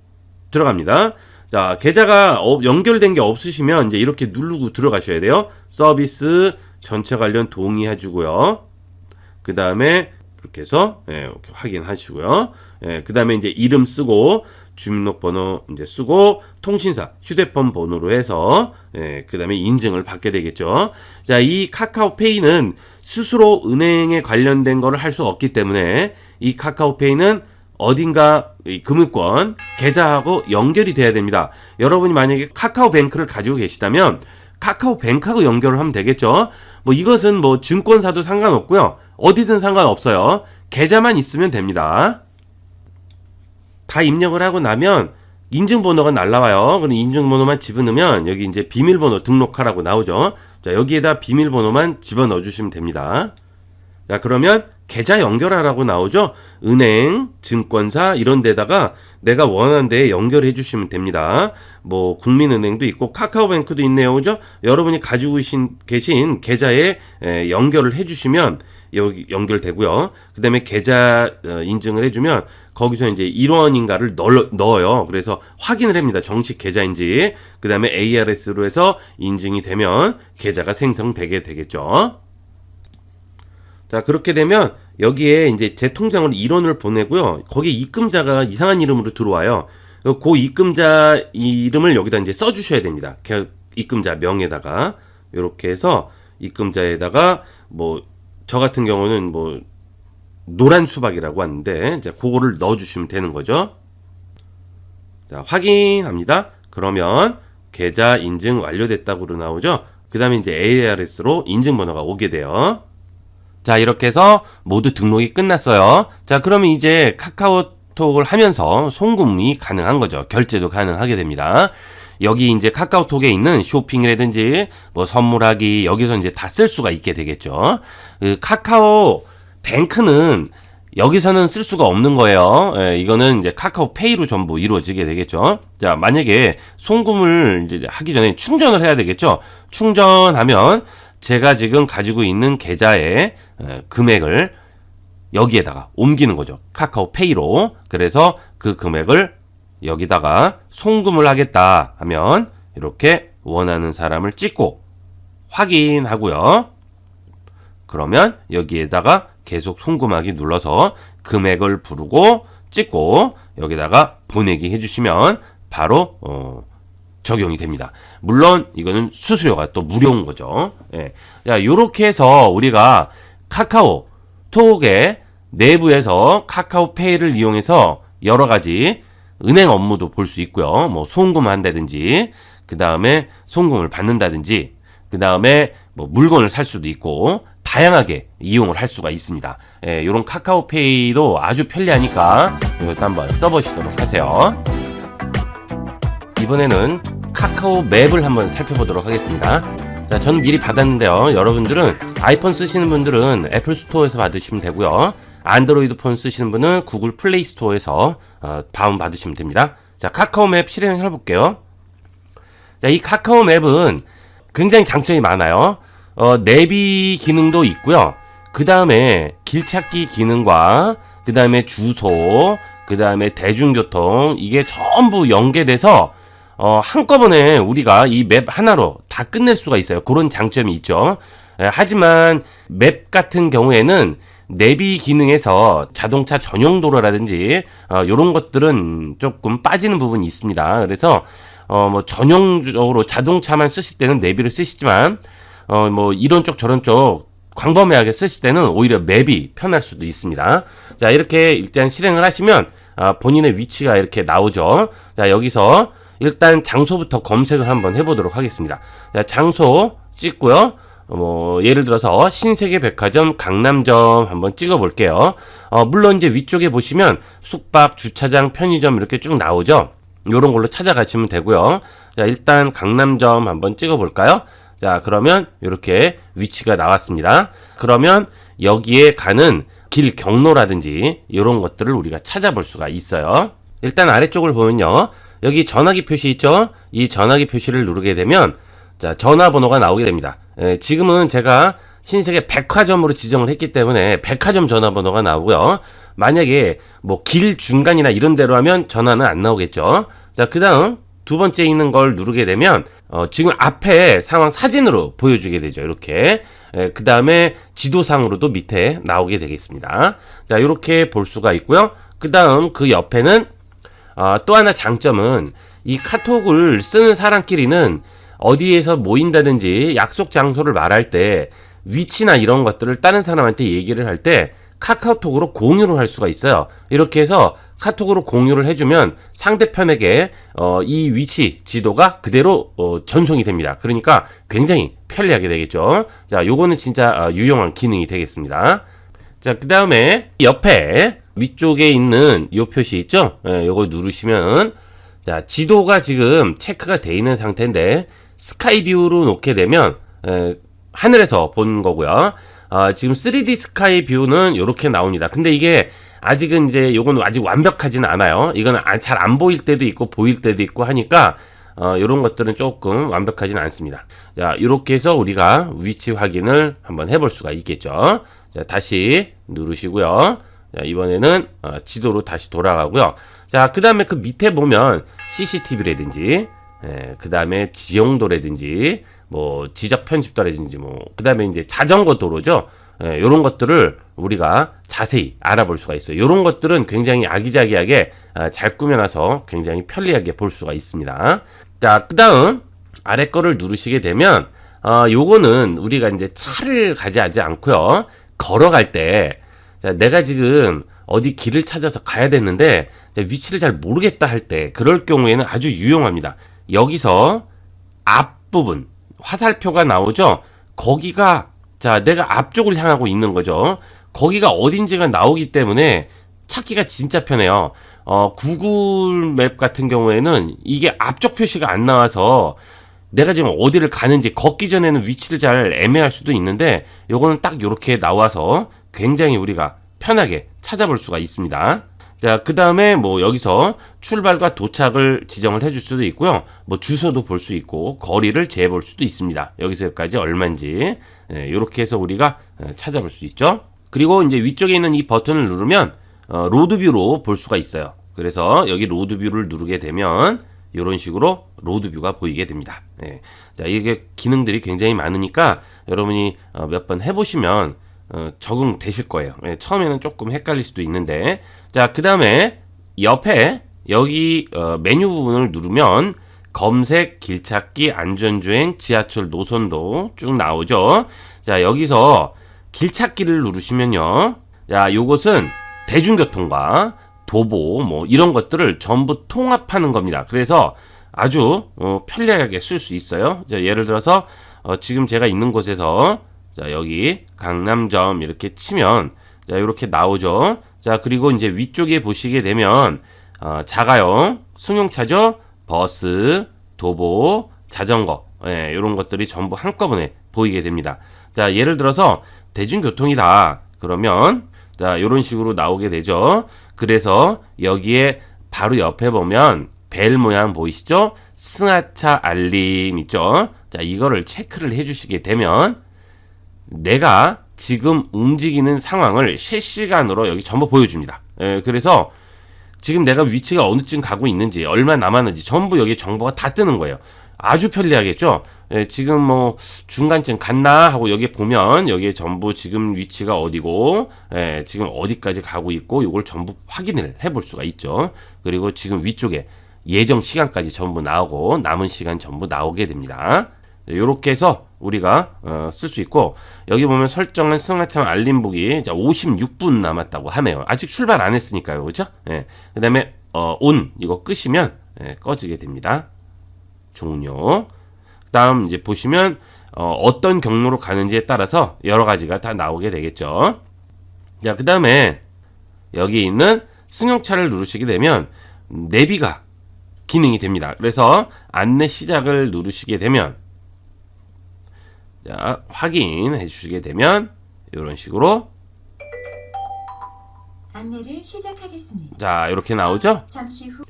들어갑니다. 자, 계좌가 연결된 게 없으시면 이제 이렇게 누르고 들어가셔야 돼요. 서비스 전체 관련 동의해주고요. 그 다음에 이렇게 해서 이렇게 확인하시고요. 그 다음에 이제 이름 쓰고 주민등록번호 이제 쓰고 통신사 휴대폰 번호로 해서 그 다음에 인증을 받게 되겠죠. 자, 이 카카오페이는 스스로 은행에 관련된 거를 할 수 없기 때문에 이 카카오페이는 어딘가 금융권 계좌하고 연결이 돼야 됩니다. 여러분이 만약에 카카오뱅크를 가지고 계시다면 카카오뱅크하고 연결을 하면 되겠죠. 뭐 이것은 뭐 증권사도 상관없고요. 어디든 상관없어요. 계좌만 있으면 됩니다. 다 입력을 하고 나면 인증번호가 날라와요. 그럼 인증번호만 집어넣으면 여기 이제 비밀번호 등록하라고 나오죠. 자, 여기에다 비밀번호만 집어넣어 주시면 됩니다. 자, 그러면 계좌 연결하라고 나오죠. 은행, 증권사 이런 데다가 내가 원하는 데에 연결해 주시면 됩니다. 뭐 국민은행도 있고 카카오뱅크도 있네요. 그죠? 여러분이 가지고 계신 계좌에 연결을 해 주시면 여기 연결되고요. 그 다음에 계좌 인증을 해주면 거기서 이제 1원인가를 넣어요. 그래서 확인을 합니다. 정식 계좌인지. 그 다음에 ARS로 해서 인증이 되면 계좌가 생성되게 되겠죠. 자, 그렇게 되면 여기에 이제 제 통장으로 1원을 보내고요. 거기에 입금자가 이상한 이름으로 들어와요. 그 입금자 이름을 여기다 이제 써주셔야 됩니다. 입금자 명에다가 이렇게 해서 입금자에다가 뭐 저 같은 경우는 뭐 노란 수박이라고 하는데 이제 그거를 넣어주시면 되는 거죠. 자, 확인합니다. 그러면 계좌 인증 완료됐다고 나오죠. 그 다음에 이제 ARS로 인증번호가 오게 돼요. 자, 이렇게 해서 모두 등록이 끝났어요. 자, 그러면 이제 카카오톡을 하면서 송금이 가능한 거죠. 결제도 가능하게 됩니다. 여기 이제 카카오톡에 있는 쇼핑이라든지 뭐 선물하기 여기서 이제 다 쓸 수가 있게 되겠죠. 그 카카오 뱅크는 여기서는 쓸 수가 없는 거예요. 이거는 이제 카카오페이로 전부 이루어지게 되겠죠. 자, 만약에 송금을 이제 하기 전에 충전을 해야 되겠죠. 충전하면 제가 지금 가지고 있는 계좌의 금액을 여기에다가 옮기는 거죠. 카카오페이로. 그래서 그 금액을 여기다가 송금을 하겠다 하면 이렇게 원하는 사람을 찍고 확인하고요. 그러면 여기에다가 계속 송금하기 눌러서 금액을 부르고 찍고 여기다가 보내기 해주시면 바로 적용이 됩니다. 물론 이거는 수수료가 또 무료인 거죠. 예. 자, 요렇게 해서 우리가 카카오톡의 내부에서 카카오페이를 이용해서 여러 가지 은행 업무도 볼 수 있고요. 뭐 송금한다든지, 그 다음에 송금을 받는다든지, 그 다음에 뭐 물건을 살 수도 있고 다양하게 이용을 할 수가 있습니다. 예, 이런 카카오페이도 아주 편리하니까 이것도 한번 써보시도록 하세요. 이번에는 카카오 맵을 한번 살펴보도록 하겠습니다. 자, 저는 미리 받았는데요. 여러분들은 아이폰 쓰시는 분들은 애플 스토어에서 받으시면 되고요. 안드로이드 폰 쓰시는 분은 구글 플레이 스토어에서 다운 받으시면 됩니다. 자, 카카오 맵 실행을 해볼게요. 자, 이 카카오 맵은 굉장히 장점이 많아요. 내비 기능도 있고요. 그 다음에 길찾기 기능과 그 다음에 주소, 그 다음에 대중교통 이게 전부 연계돼서 한꺼번에 우리가 이 맵 하나로 다 끝낼 수가 있어요. 그런 장점이 있죠. 하지만 맵 같은 경우에는 내비 기능에서 자동차 전용 도로라든지 이런 것들은 조금 빠지는 부분이 있습니다. 그래서 뭐 전용적으로 자동차만 쓰실 때는 내비를 쓰시지만 뭐 이런 쪽 저런 쪽 광범위하게 쓰실 때는 오히려 맵이 편할 수도 있습니다. 자, 이렇게 일단 실행을 하시면 본인의 위치가 이렇게 나오죠. 자, 여기서 일단 장소부터 검색을 한번 해보도록 하겠습니다. 자, 장소 찍고요. 뭐 예를 들어서 신세계 백화점 강남점 한번 찍어 볼게요. 물론 이제 위쪽에 보시면 숙박, 주차장, 편의점 이렇게 쭉 나오죠. 요런 걸로 찾아가시면 되고요. 자, 일단 강남점 한번 찍어 볼까요? 자, 그러면 이렇게 위치가 나왔습니다. 그러면 여기에 가는 길 경로라든지 이런 것들을 우리가 찾아볼 수가 있어요. 일단 아래쪽을 보면요. 여기 전화기 표시 있죠? 이 전화기 표시를 누르게 되면 자, 전화번호가 나오게 됩니다. 지금은 제가 신세계 백화점으로 지정을 했기 때문에 백화점 전화번호가 나오고요. 만약에 뭐 길 중간이나 이런 데로 하면 전화는 안 나오겠죠. 자, 그 다음 두 번째 있는 걸 누르게 되면 지금 앞에 상황 사진으로 보여주게 되죠. 이렇게. 그 다음에 지도상으로도 밑에 나오게 되겠습니다. 자, 이렇게 볼 수가 있고요. 그 다음 그 옆에는 또 하나 장점은 이 카톡을 쓰는 사람끼리는 어디에서 모인다든지 약속 장소를 말할 때 위치나 이런 것들을 다른 사람한테 얘기를 할 때 카카오톡으로 공유를 할 수가 있어요. 이렇게 해서 카톡으로 공유를 해주면 상대편에게 이 위치 지도가 그대로 전송이 됩니다. 그러니까 굉장히 편리하게 되겠죠. 자, 요거는 진짜 유용한 기능이 되겠습니다. 자, 그 다음에 옆에 위쪽에 있는 요 표시 있죠? 요거 누르시면 자, 지도가 지금 체크가 돼 있는 상태인데 스카이뷰로 놓게 되면 하늘에서 본 거고요. 지금 3D 스카이 뷰는 이렇게 나옵니다. 근데 이게 아직은 이제 요건 아직 완벽하지는 않아요. 이거는 잘 안 보일 때도 있고 보일 때도 있고 하니까 이런 것들은 조금 완벽하지는 않습니다. 자, 이렇게 해서 우리가 위치 확인을 한번 해볼 수가 있겠죠. 자, 다시 누르시고요. 자, 이번에는 지도로 다시 돌아가고요. 자, 그 다음에 그 밑에 보면 CCTV라든지 그 다음에 지형도라든지 뭐 지적 편집도라든지 뭐 그 다음에 이제 자전거 도로죠. 요런 것들을 우리가 자세히 알아볼 수가 있어요. 요런 것들은 굉장히 아기자기하게 잘 꾸며놔서 굉장히 편리하게 볼 수가 있습니다. 자, 그 다음 아래 거를 누르시게 되면 요거는 우리가 이제 차를 가져가지 않고요. 걸어갈 때 자, 내가 지금 어디 길을 찾아서 가야 되는데 위치를 잘 모르겠다 할 때 그럴 경우에는 아주 유용합니다. 여기서 앞부분 화살표가 나오죠. 거기가 자, 내가 앞쪽을 향하고 있는 거죠. 거기가 어딘지가 나오기 때문에 찾기가 진짜 편해요. 구글 맵 같은 경우에는 이게 앞쪽 표시가 안 나와서 내가 지금 어디를 가는지 걷기 전에는 위치를 잘 애매할 수도 있는데 요거는 딱 요렇게 나와서 굉장히 우리가 편하게 찾아볼 수가 있습니다. 자, 그 다음에 뭐 여기서 출발과 도착을 지정을 해줄 수도 있고요. 뭐 주소도 볼 수 있고 거리를 재볼 볼 수도 있습니다. 여기서 여기까지 얼마인지 이렇게 해서 우리가 찾아볼 수 있죠. 그리고 이제 위쪽에 있는 이 버튼을 누르면 로드뷰로 볼 수가 있어요. 그래서 여기 로드뷰를 누르게 되면 이런 식으로 로드뷰가 보이게 됩니다. 자, 이게 기능들이 굉장히 많으니까 여러분이 몇 번 해보시면 적응되실 거예요. 처음에는 조금 헷갈릴 수도 있는데 자, 그 다음에 옆에 여기 메뉴 부분을 누르면 검색, 길찾기, 안전주행, 지하철 노선도 쭉 나오죠. 자, 여기서 길찾기를 누르시면요. 자, 요것은 대중교통과 도보 뭐 이런 것들을 전부 통합하는 겁니다. 그래서 아주 편리하게 쓸 수 있어요. 자, 예를 들어서 지금 제가 있는 곳에서 자, 여기 강남점 이렇게 치면 자, 이렇게 나오죠. 자, 그리고 이제 위쪽에 보시게 되면 자가용, 승용차죠. 버스, 도보, 자전거 이런 것들이 전부 한꺼번에 보이게 됩니다. 자, 예를 들어서 대중교통이다 그러면 자, 이런 식으로 나오게 되죠. 그래서 여기에 바로 옆에 보면 벨 모양 보이시죠? 승하차 알림 있죠? 자, 이거를 체크를 해주시게 되면 내가 지금 움직이는 상황을 실시간으로 여기 전부 보여줍니다. 그래서 지금 내가 위치가 어느쯤 가고 있는지, 얼마 남았는지 전부 여기 정보가 다 뜨는 거예요. 아주 편리하겠죠? 예, 지금 뭐 중간쯤 갔나 하고 여기 보면 여기에 전부 지금 위치가 어디고, 예, 지금 어디까지 가고 있고, 이걸 전부 확인을 해볼 수가 있죠. 그리고 지금 위쪽에 예정 시간까지 전부 나오고 남은 시간 전부 나오게 됩니다. 이렇게 해서 우리가 쓸 수 있고, 여기 보면 설정한 승하차 알림 보기 56분 남았다고 하네요. 아직 출발 안 했으니까요, 그렇죠? 예. 그다음에 온 이거 끄시면 꺼지게 됩니다. 종료. 그다음 이제 보시면 어떤 경로로 가는지에 따라서 여러 가지가 다 나오게 되겠죠. 자, 그다음에 여기 있는 승용차를 누르시게 되면 내비가 기능이 됩니다. 그래서 안내 시작을 누르시게 되면, 자, 확인해 주시게 되면 이런 식으로, 안내를 시작하겠습니다. 자, 이렇게 나오죠. 잠시 후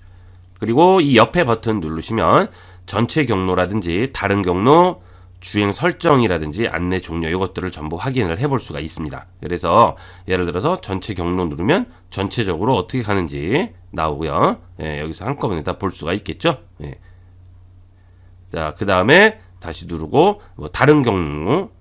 그리고 이 옆에 버튼 누르시면 전체 경로라든지 다른 경로, 주행 설정이라든지 안내 종료, 이것들을 전부 확인을 해볼 수가 있습니다. 그래서 예를 들어서 전체 경로 누르면 전체적으로 어떻게 가는지 나오고요. 예, 여기서 한꺼번에 다 볼 수가 있겠죠. 예. 자, 그 다음에 다시 누르고 뭐 다른 경로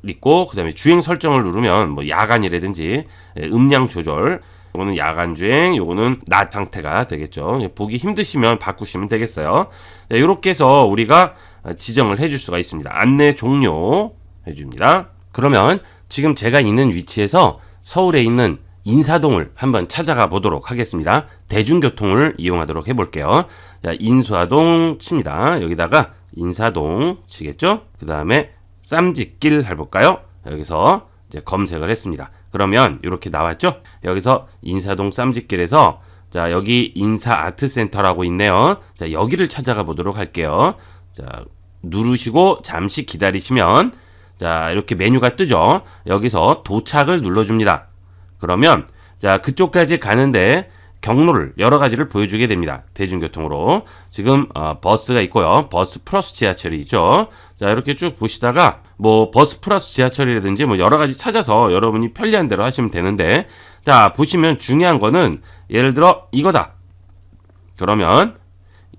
있고, 그 다음에 주행 설정을 누르면 뭐 야간이라든지 음량 조절, 요거는 야간 주행, 요거는 낮 상태가 되겠죠. 보기 힘드시면 바꾸시면 되겠어요. 자, 이렇게 해서 우리가 지정을 해줄 수가 있습니다. 안내 종료 해줍니다. 그러면 지금 제가 있는 위치에서 서울에 있는 인사동을 한번 찾아가 보도록 하겠습니다. 대중교통을 이용하도록 해볼게요. 자, 인사동 칩니다. 여기다가 인사동 치겠죠? 그 다음에 쌈짓길 해볼까요? 여기서 이제 검색을 했습니다. 그러면 이렇게 나왔죠? 여기서 인사동 쌈짓길에서, 자, 여기 인사 아트센터라고 있네요. 자, 여기를 찾아가 보도록 할게요. 자, 누르시고 잠시 기다리시면, 자, 이렇게 메뉴가 뜨죠? 여기서 도착을 눌러줍니다. 그러면, 자, 그쪽까지 가는데 경로를 여러 가지를 보여주게 됩니다. 대중교통으로. 지금 버스가 있고요. 버스 플러스 지하철이 있죠. 자, 이렇게 쭉 보시다가 뭐 버스 플러스 지하철이라든지 뭐 여러 가지 찾아서 여러분이 편리한 대로 하시면 되는데, 자, 보시면 중요한 거는 예를 들어 이거다. 그러면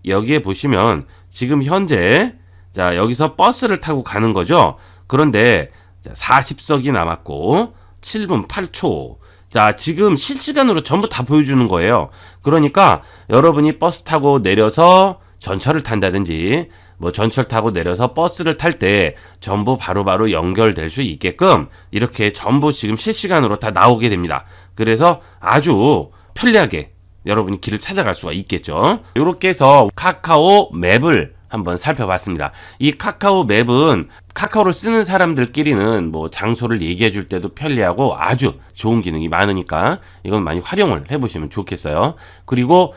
여기에 보시면 지금 현재, 자, 여기서 버스를 타고 가는 거죠. 그런데 40석이 남았고 7분 8초. 자, 지금 실시간으로 전부 다 보여주는 거예요. 그러니까 여러분이 버스 타고 내려서 전철을 탄다든지, 뭐 전철 타고 내려서 버스를 탈 때 전부 바로바로 연결될 수 있게끔 이렇게 전부 지금 실시간으로 다 나오게 됩니다. 그래서 아주 편리하게 여러분이 길을 찾아갈 수가 있겠죠. 이렇게 해서 카카오 맵을 한번 살펴봤습니다. 이 카카오 맵은 카카오를 쓰는 사람들끼리는 뭐 장소를 얘기해 줄 때도 편리하고 아주 좋은 기능이 많으니까 이건 많이 활용을 해보시면 좋겠어요. 그리고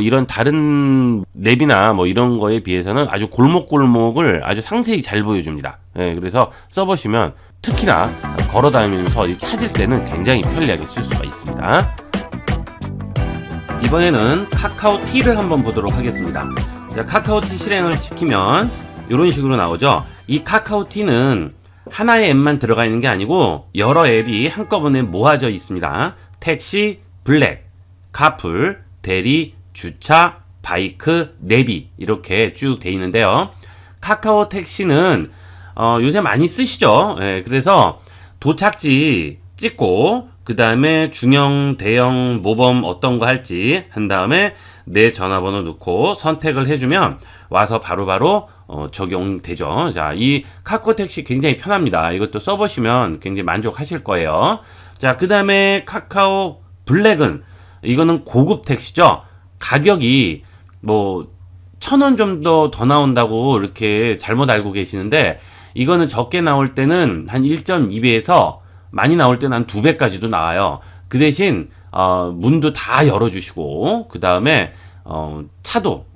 이런 다른 맵이나 뭐 이런 거에 비해서는 아주 골목골목을 아주 상세히 잘 보여줍니다. 예, 그래서 써보시면 특히나 걸어다니면서 어디 찾을 때는 굉장히 편리하게 쓸 수가 있습니다. 이번에는 카카오티를 한번 보도록 하겠습니다. 자, 카카오티 실행을 시키면 이런 식으로 나오죠. 이 카카오티는 하나의 앱만 들어가 있는 게 아니고 여러 앱이 한꺼번에 모아져 있습니다. 택시, 블랙, 카풀, 대리, 주차, 바이크, 내비 이렇게 쭉 돼 있는데요. 카카오 택시는 요새 많이 쓰시죠. 예, 그래서 도착지 찍고 그 다음에 중형, 대형, 모범 어떤 거 할지 한 다음에 내 전화번호 넣고 선택을 해주면 와서 바로바로 적용되죠. 자, 이 카카오 택시 굉장히 편합니다. 이것도 써보시면 굉장히 만족하실 거예요. 자, 그 다음에 카카오 블랙은 이거는 고급 택시죠. 가격이 뭐 1,000원 좀 더 나온다고 이렇게 잘못 알고 계시는데, 이거는 적게 나올 때는 한 1.2배에서 많이 나올 때는 한 2배까지도 나와요. 그 대신 문도 다 열어주시고 그 다음에 차도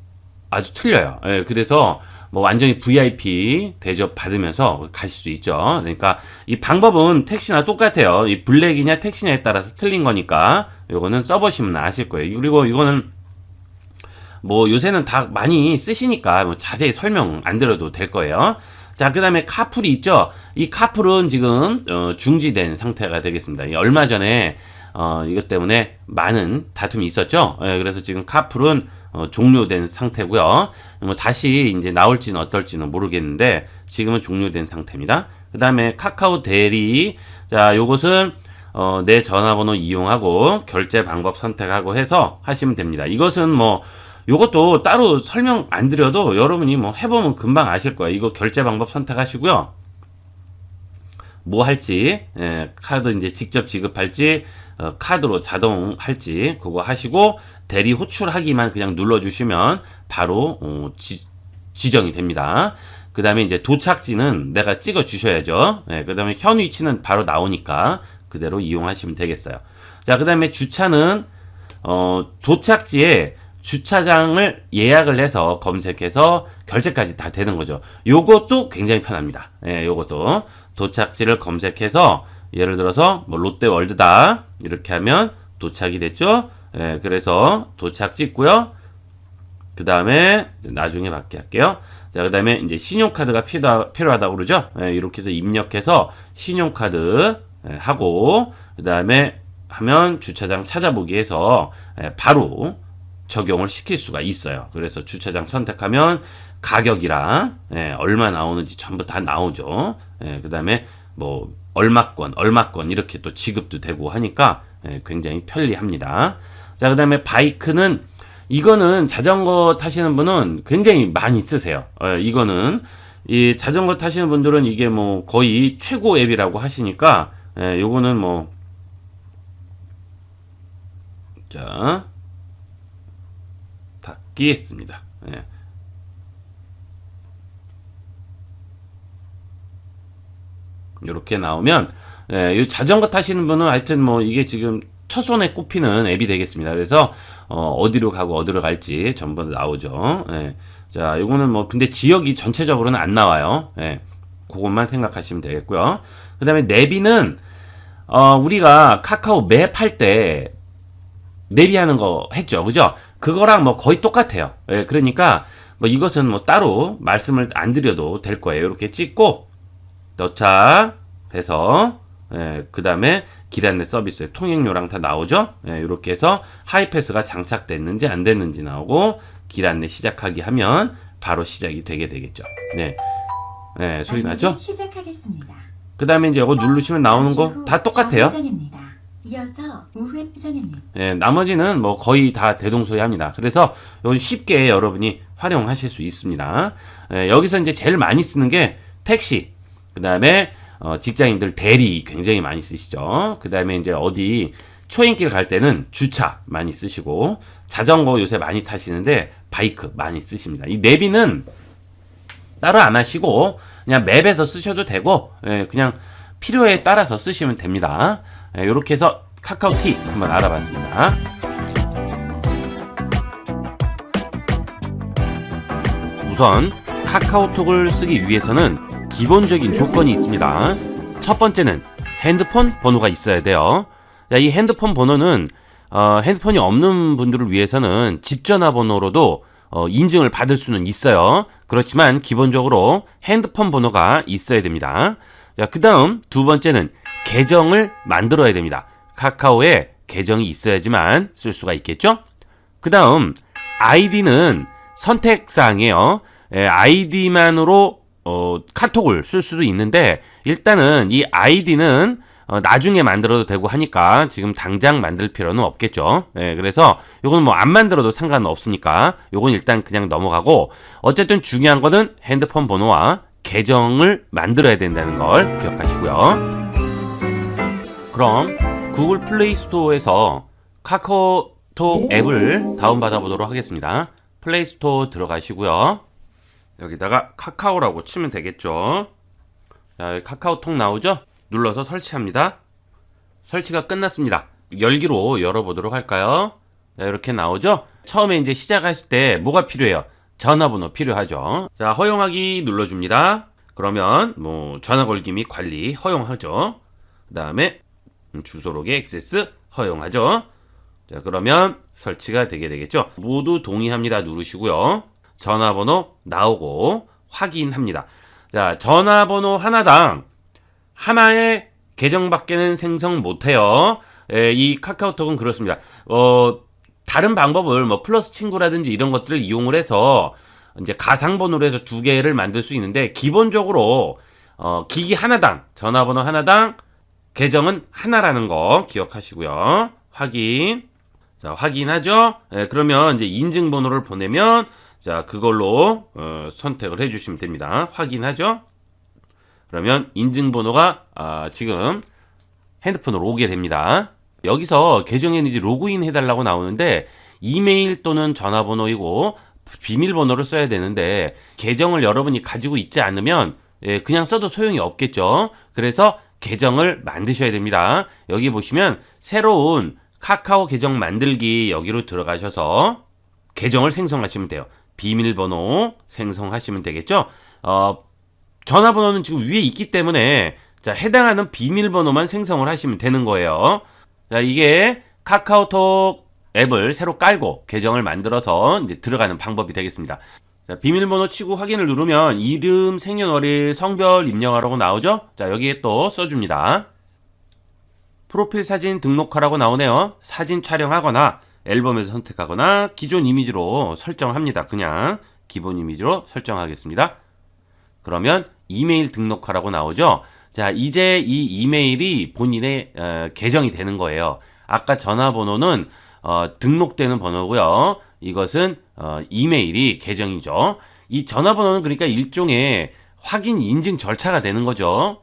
아주 틀려요. 예, 그래서 뭐 완전히 VIP 대접 받으면서 가실 수 있죠. 그러니까 이 방법은 택시나 똑같아요. 이 블랙이냐 택시냐에 따라서 틀린 거니까 요거는 써보시면 아실 거예요. 그리고 이거는 뭐 요새는 다 많이 쓰시니까 뭐 자세히 설명 안 드려도 될 거예요. 자, 그 다음에 카풀이 있죠. 이 카풀은 지금 중지된 상태가 되겠습니다. 얼마 전에 이것 때문에 많은 다툼이 있었죠. 그래서 지금 카풀은 종료된 상태고요. 뭐 다시 이제 나올지는 어떨지는 모르겠는데 지금은 종료된 상태입니다. 그 다음에 카카오 대리, 자, 요것은 내 전화번호 이용하고 결제 방법 선택하고 해서 하시면 됩니다. 이것은 뭐 요것도 따로 설명 안 드려도 여러분이 뭐 해보면 금방 아실 거예요. 이거 결제 방법 선택하시고요. 뭐 할지, 카드 이제 직접 지급할지, 카드로 자동 할지, 그거 하시고, 대리 호출하기만 그냥 눌러주시면 바로, 지정이 됩니다. 그 다음에 이제 도착지는 내가 찍어 주셔야죠. 그 다음에 현 위치는 바로 나오니까 그대로 이용하시면 되겠어요. 자, 그 다음에 주차는, 도착지에 주차장을 예약을 해서 검색해서 결제까지 다 되는 거죠. 요것도 굉장히 편합니다. 요것도 도착지를 검색해서 예를 들어서 뭐 롯데월드다 이렇게 하면 도착이 됐죠. 그래서 도착 찍고요. 그 다음에 나중에 받게 할게요. 자, 그 다음에 이제 신용카드가 필요하다고 그러죠. 이렇게 해서 입력해서 신용카드 하고 그 다음에 하면 주차장 찾아보기 해서 바로 적용을 시킬 수가 있어요. 그래서 주차장 선택하면 가격이랑 얼마 나오는지 전부 다 나오죠. 그 다음에 뭐 얼마권 이렇게 또 지급도 되고 하니까 굉장히 편리합니다. 자, 그 다음에 바이크는 이거는 자전거 타시는 분은 굉장히 많이 쓰세요. 이거는 이 자전거 타시는 분들은 이게 뭐 거의 최고 앱이라고 하시니까 요거는 뭐 자 닫기 했습니다. 이렇게 나오면 이 자전거 타시는 분은 하여튼 뭐 이게 지금 첫손에 꼽히는 앱이 되겠습니다. 그래서 어디로 가고 어디로 갈지 전부 다 나오죠. 자, 요거는 뭐 근데 지역이 전체적으로는 안 나와요. 그것만 생각하시면 되겠고요. 그 다음에 내비는 우리가 카카오 맵 할 때 내비하는 거 했죠, 그죠? 그거랑 뭐 거의 똑같아요. 그러니까 뭐 이것은 뭐 따로 말씀을 안 드려도 될 거예요. 이렇게 찍고 도착해서 그 다음에 길 안내 서비스의 통행료랑 다 나오죠. 이렇게 해서 하이패스가 장착됐는지 안 됐는지 나오고 길 안내 시작하기 하면 바로 시작이 되게 되겠죠. 소리 나죠? 시작하겠습니다. 그 다음에 이제 이거 누르시면 나오는 거 다 똑같아요. 좌회전입니다. 이어서 우회전입니다. 나머지는 뭐 거의 다 대동소이합니다. 그래서 이건 쉽게 여러분이 활용하실 수 있습니다. 여기서 이제 제일 많이 쓰는 게 택시, 그 다음에 직장인들 대리 굉장히 많이 쓰시죠. 그 다음에 이제 어디 초행길 갈 때는 주차 많이 쓰시고, 자전거 요새 많이 타시는데 바이크 많이 쓰십니다. 이 내비는 따로 안 하시고 그냥 맵에서 쓰셔도 되고 그냥 필요에 따라서 쓰시면 됩니다. 이렇게 해서 카카오티 한번 알아봤습니다. 우선 카카오톡을 쓰기 위해서는 기본적인 조건이 있습니다. 첫 번째는 핸드폰 번호가 있어야 돼요. 자, 이 핸드폰 번호는 핸드폰이 없는 분들을 위해서는 집 전화번호로도 인증을 받을 수는 있어요. 그렇지만 기본적으로 핸드폰 번호가 있어야 됩니다. 자, 그 다음 두 번째는 계정을 만들어야 됩니다. 카카오에 계정이 있어야지만 쓸 수가 있겠죠? 그 다음 아이디는 선택사항이에요. 아이디만으로 카톡을 쓸 수도 있는데 일단은 이 아이디는 나중에 만들어도 되고 하니까 지금 당장 만들 필요는 없겠죠. 그래서 요건 뭐 안 만들어도 상관없으니까 요건 일단 그냥 넘어가고, 어쨌든 중요한 거는 핸드폰 번호와 계정을 만들어야 된다는 걸 기억하시고요. 그럼 구글 플레이 스토어에서 카카오톡 앱을 다운받아 보도록 하겠습니다. 플레이 스토어 들어가시고요. 여기다가 카카오라고 치면 되겠죠. 자, 여기 카카오톡 나오죠? 눌러서 설치합니다. 설치가 끝났습니다. 열기로 열어보도록 할까요? 자, 이렇게 나오죠? 처음에 이제 시작하실 때 뭐가 필요해요? 전화번호 필요하죠. 자, 허용하기 눌러줍니다. 그러면 뭐 전화 걸기 및 관리 허용하죠. 그 다음에 주소록의 액세스 허용하죠. 자, 그러면 설치가 되게 되겠죠. 모두 동의합니다 누르시고요. 전화번호 나오고 확인합니다. 자, 전화번호 하나당 하나의 계정밖에는 생성 못해요. 이 카카오톡은 그렇습니다. 다른 방법을 뭐 플러스 친구라든지 이런 것들을 이용을 해서 이제 가상번호로 해서 두 개를 만들 수 있는데, 기본적으로 기기 하나당, 전화번호 하나당 계정은 하나라는 거 기억하시고요. 확인. 자, 확인하죠? 그러면 이제 인증번호를 보내면, 자, 그걸로 선택을 해주시면 됩니다. 확인하죠? 그러면 인증번호가 지금 핸드폰으로 오게 됩니다. 여기서 계정에 이제 로그인 해달라고 나오는데, 이메일 또는 전화번호이고 비밀번호를 써야 되는데, 계정을 여러분이 가지고 있지 않으면 그냥 써도 소용이 없겠죠. 그래서 계정을 만드셔야 됩니다. 여기 보시면 새로운 카카오 계정 만들기, 여기로 들어가셔서 계정을 생성하시면 돼요. 비밀번호 생성하시면 되겠죠. 전화번호는 지금 위에 있기 때문에, 자, 해당하는 비밀번호만 생성을 하시면 되는 거예요. 자, 이게 카카오톡 앱을 새로 깔고 계정을 만들어서 이제 들어가는 방법이 되겠습니다. 자, 비밀번호 치고 확인을 누르면 이름, 생년월일, 성별 입력하라고 나오죠? 자, 여기에 또 써줍니다. 프로필 사진 등록하라고 나오네요. 사진 촬영하거나 앨범에서 선택하거나 기존 이미지로 설정합니다. 그냥 기본 이미지로 설정하겠습니다. 그러면 이메일 등록하라고 나오죠? 자, 이제 이 이메일이 본인의 계정이 되는 거예요. 아까 전화번호는 등록되는 번호고요. 이것은 이메일이 계정이죠. 이 전화번호는 그러니까 일종의 확인 인증 절차가 되는 거죠.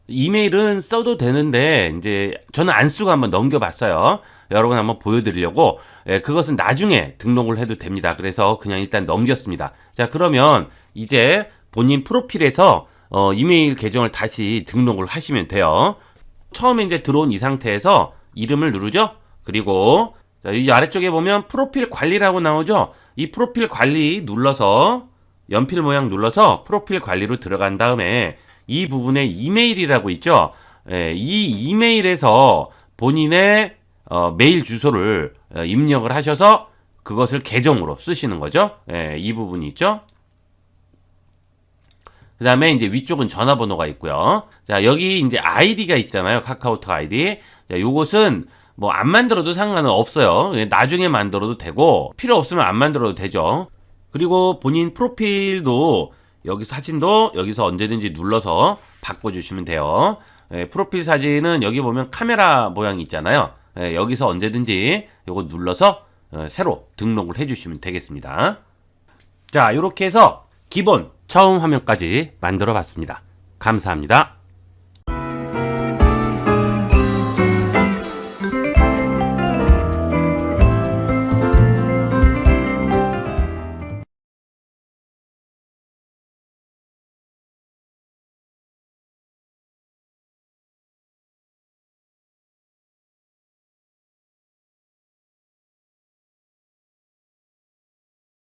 이메일은 써도 되는데 이제 저는 안 쓰고 한번 넘겨봤어요. 여러분 한번 보여드리려고. 그것은 나중에 등록을 해도 됩니다. 그래서 그냥 일단 넘겼습니다. 자, 그러면 이제 본인 프로필에서 이메일 계정을 다시 등록을 하시면 돼요. 처음에 이제 들어온 이 상태에서 이름을 누르죠. 그리고 자, 이 아래쪽에 보면 프로필 관리라고 나오죠. 이 프로필 관리 눌러서 연필 모양 눌러서 프로필 관리로 들어간 다음에 이 부분에 이메일이라고 있죠. 이 이메일에서 본인의 메일 주소를 입력을 하셔서 그것을 계정으로 쓰시는 거죠. 이 부분이 있죠. 그 다음에 이제 위쪽은 전화번호가 있고요. 자, 여기 이제 아이디가 있잖아요. 카카오톡 아이디. 자, 요것은 뭐 안 만들어도 상관은 없어요. 나중에 만들어도 되고, 필요 없으면 안 만들어도 되죠. 그리고 본인 프로필도 여기 사진도 여기서 언제든지 눌러서 바꿔주시면 돼요. 프로필 사진은 여기 보면 카메라 모양이 있잖아요. 여기서 언제든지 요거 눌러서 새로 등록을 해주시면 되겠습니다. 자, 이렇게 해서 기본 처음 화면까지 만들어 봤습니다. 감사합니다.